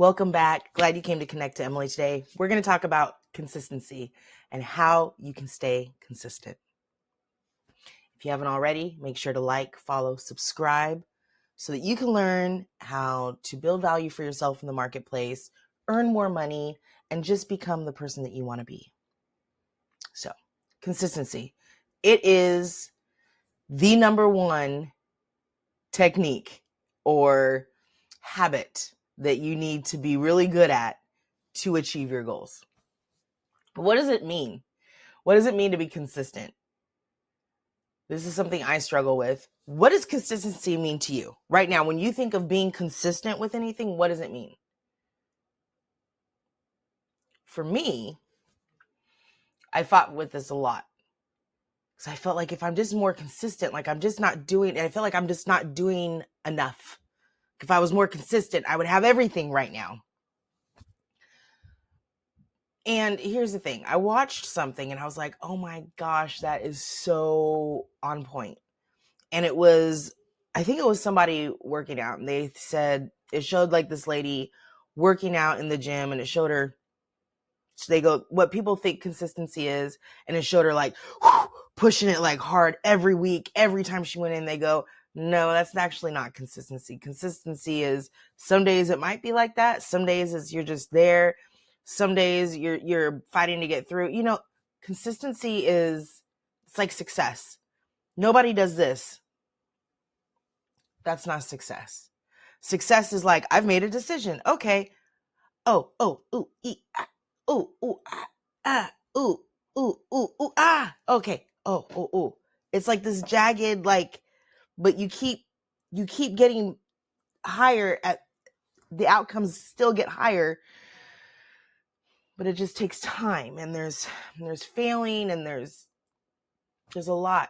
Welcome back. Glad you came to connect to Emily today. We're going to talk about consistency and how you can stay consistent. If you haven't already, make sure to like, follow, subscribe so that you can learn how to build value for yourself in the marketplace, earn more money, and just become the person that you want to be. So, consistency. It is the number one technique or habit that you need to be really good at to achieve your goals. What does it mean? What does it mean to be consistent? This is something I struggle with. What does consistency mean to you? Right now, when you think of being consistent with anything, what does it mean? For me, I fought with this a lot. Because I felt like if I'm just more consistent, like I'm just not doing, and I feel like I'm just not doing enough. If I was more consistent, I would have everything right now. And here's the thing. I watched something and I was like, oh my gosh, that is so on point. And it was, I think it was somebody working out. And they said, it showed like this lady working out in the gym and it showed her, so they go, what people think consistency is. And it showed her like pushing it like hard every week, every time she went in, they go, no, that's actually not consistency. Consistency is some days it might be like that. Some days is you're just there. Some days you're fighting to get through. You know, consistency is, it's like success. Nobody does this. That's not success. Success is like, I've made a decision. Okay. Oh, okay. Oh. It's like this jagged, like, but you keep getting higher at the outcomes still get higher, but it just takes time, and there's failing, and there's a lot.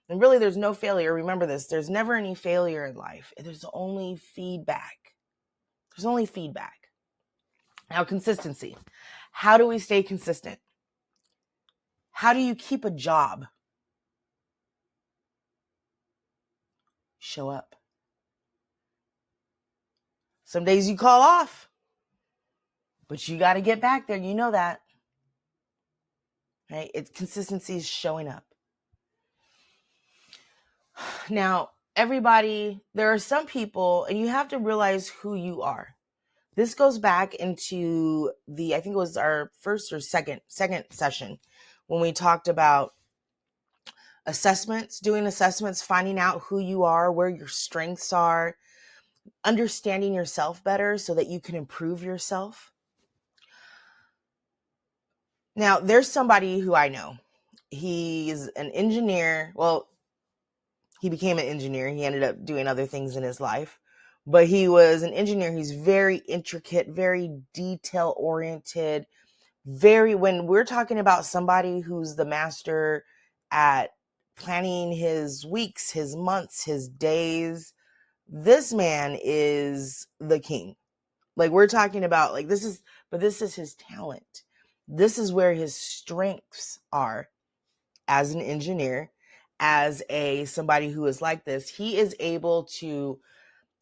And really there's no failure. Remember this, there's never any failure in life. There's only feedback. Now, consistency. How do we stay consistent? How do you keep a job? Show up. Some days you call off, but you got to get back there. You know that, right? Consistency is showing up. Now, everybody, there are some people, and you have to realize who you are. This goes back into I think it was our first or second session when we talked about assessments, doing assessments, finding out who you are, where your strengths are, understanding yourself better so that you can improve yourself. Now, there's somebody who I know. He's an engineer. Well, he became an engineer. He ended up doing other things in his life, but he was an engineer. He's very intricate, very detail oriented, when we're talking about somebody who's the master at planning his weeks, his months, his days, this man is the king. Like, we're talking about, like, this is his talent. This is where his strengths are as an engineer, as somebody who is like this. He is able to,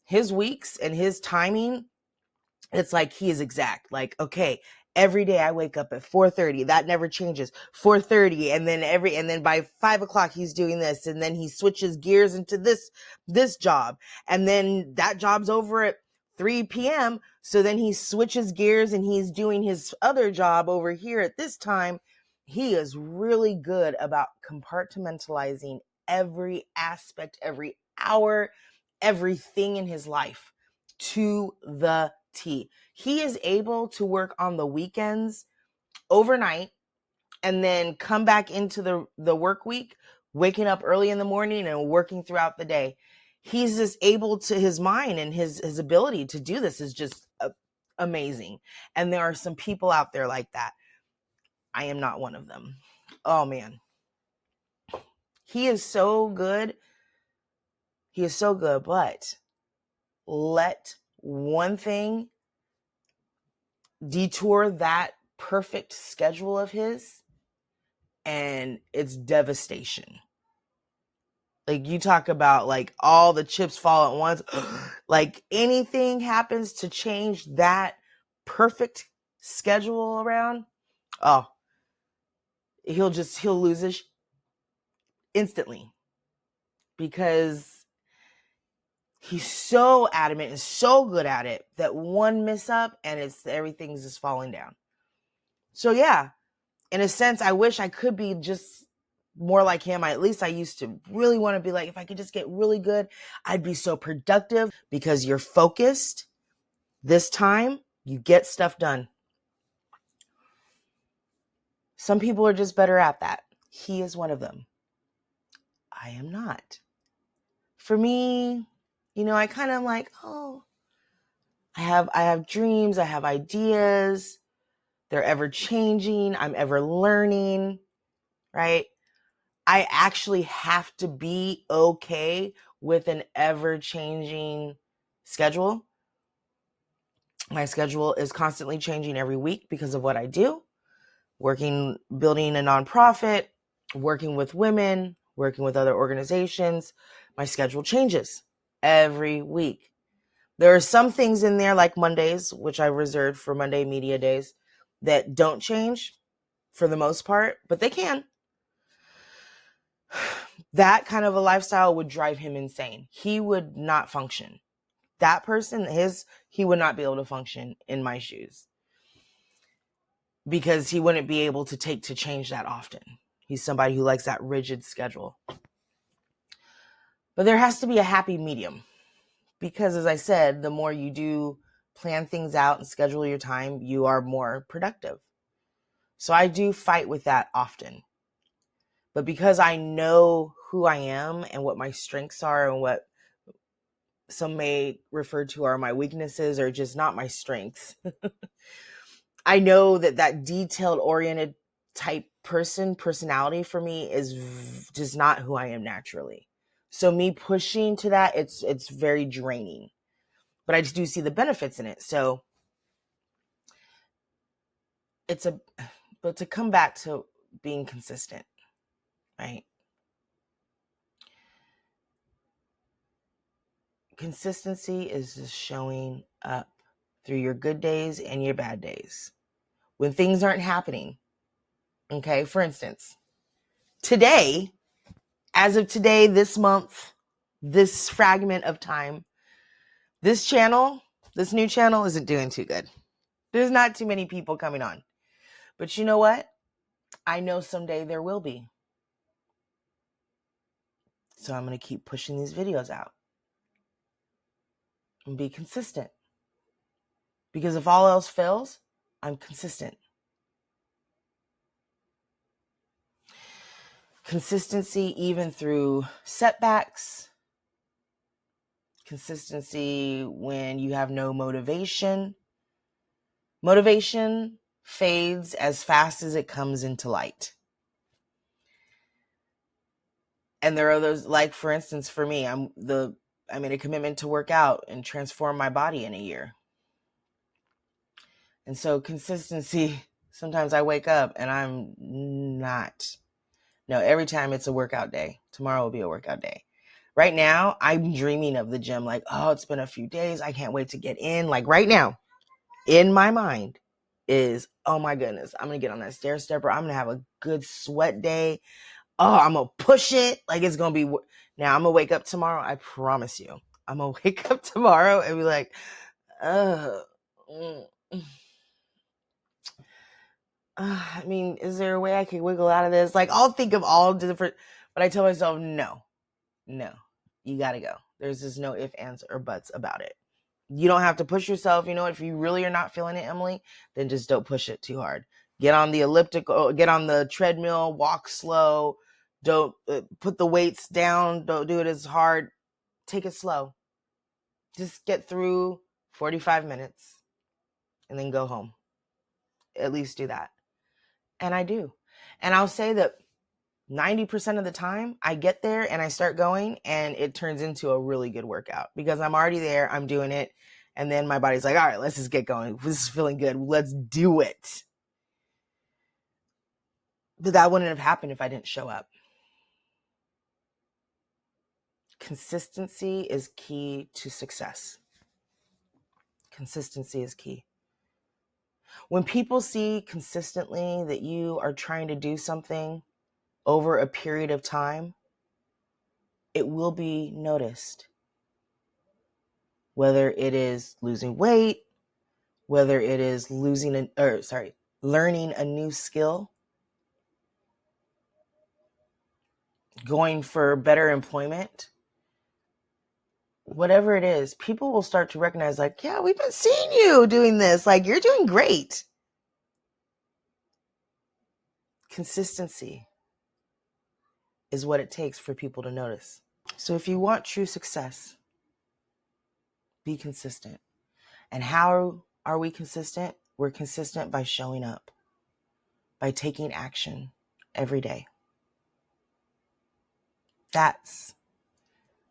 his weeks and his timing, it's like he is exact. Like, okay, every day I wake up at 4:30. That never changes. 4:30, and then by 5:00 he's doing this, and then he switches gears into this job, and then that job's over at 3 p.m. So then he switches gears and he's doing his other job over here at this time. He is really good about compartmentalizing every aspect, every hour, everything in his life to the T. He is able to work on the weekends overnight and then come back into the work week, waking up early in the morning and working throughout the day. He's just able to, his mind and his ability to do this is just amazing. And there are some people out there like that. I am not one of them. Oh man. He is so good. But let one thing detour that perfect schedule of his, and it's devastation. Like, you talk about like all the chips fall at once. Like, anything happens to change that perfect schedule around, oh, he'll lose it instantly, because he's so adamant and so good at it that one miss up and everything's just falling down. So yeah, in a sense, I wish I could be just more like him. At least I used to really want to be like, if I could just get really good, I'd be so productive, because you're focused this time, you get stuff done. Some people are just better at that. He is one of them. I am not. For me, I kind of like, oh, I have dreams, I have ideas. They're ever changing. I'm ever learning, right? I actually have to be okay with an ever changing schedule. My schedule is constantly changing every week because of what I do. Building a nonprofit, working with women, working with other organizations. My schedule changes every week. There are some things in there like Mondays, which I reserved for Monday media days, that don't change for the most part, but they can. That kind of a lifestyle would drive him insane. He would not function. That person, he would not be able to function in my shoes, because he wouldn't be able to change that often. He's somebody who likes that rigid schedule. But there has to be a happy medium, because as I said, the more you do plan things out and schedule your time, you are more productive. So I do fight with that often. But because I know who I am and what my strengths are and what some may refer to are my weaknesses or just not my strengths, I know that detailed oriented type personality for me is just not who I am naturally. So me pushing to that, it's very draining. But I just do see the benefits in it. So but to come back to being consistent, right? Consistency is just showing up through your good days and your bad days. When things aren't happening, okay? For instance, today, as of today, this month, this fragment of time, this new channel isn't doing too good. There's not too many people coming on. But you know what? I know someday there will be. So I'm going to keep pushing these videos out and be consistent. Because if all else fails, I'm consistent. Consistency even through setbacks. Consistency when you have no motivation. Motivation fades as fast as it comes into light. And there are those, like for instance, for me, I made a commitment to work out and transform my body in a year. And so consistency, sometimes I wake up and I'm not. No, every time it's a workout day. Tomorrow will be a workout day. Right now, I'm dreaming of the gym. Like, oh, it's been a few days. I can't wait to get in. Like right now, in my mind is, oh my goodness, I'm going to get on that stair stepper. I'm going to have a good sweat day. Oh, I'm going to push it. Like it's going to be. Now I'm going to wake up tomorrow. I promise you. I'm going to wake up tomorrow and be like, I mean, is there a way I can wiggle out of this? Like, I'll think of all different, but I tell myself, no, you got to go. There's just no ifs, ands, or buts about it. You don't have to push yourself. If you really are not feeling it, Emily, then just don't push it too hard. Get on the elliptical, get on the treadmill, walk slow. Don't put the weights down. Don't do it as hard. Take it slow. Just get through 45 minutes and then go home. At least do that. And I do. And I'll say that 90% of the time I get there and I start going and it turns into a really good workout because I'm already there. I'm doing it. And then my body's like, all right, let's just get going. This is feeling good. Let's do it. But that wouldn't have happened if I didn't show up. Consistency is key to success. Consistency is key. When people see consistently that you are trying to do something over a period of time, it will be noticed. Whether it is losing weight, whether it is learning a new skill, going for better employment, whatever it is, people will start to recognize, like, yeah, we've been seeing you doing this. Like, you're doing great. Consistency is what it takes for people to notice. So if you want true success, be consistent. And how are we consistent? We're consistent by showing up, by taking action every day. That's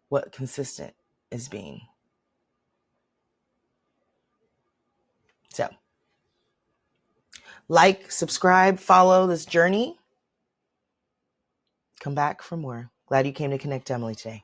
what consistent is being. So, like, subscribe, follow this journey. Come back for more. Glad you came to Connect Emily today.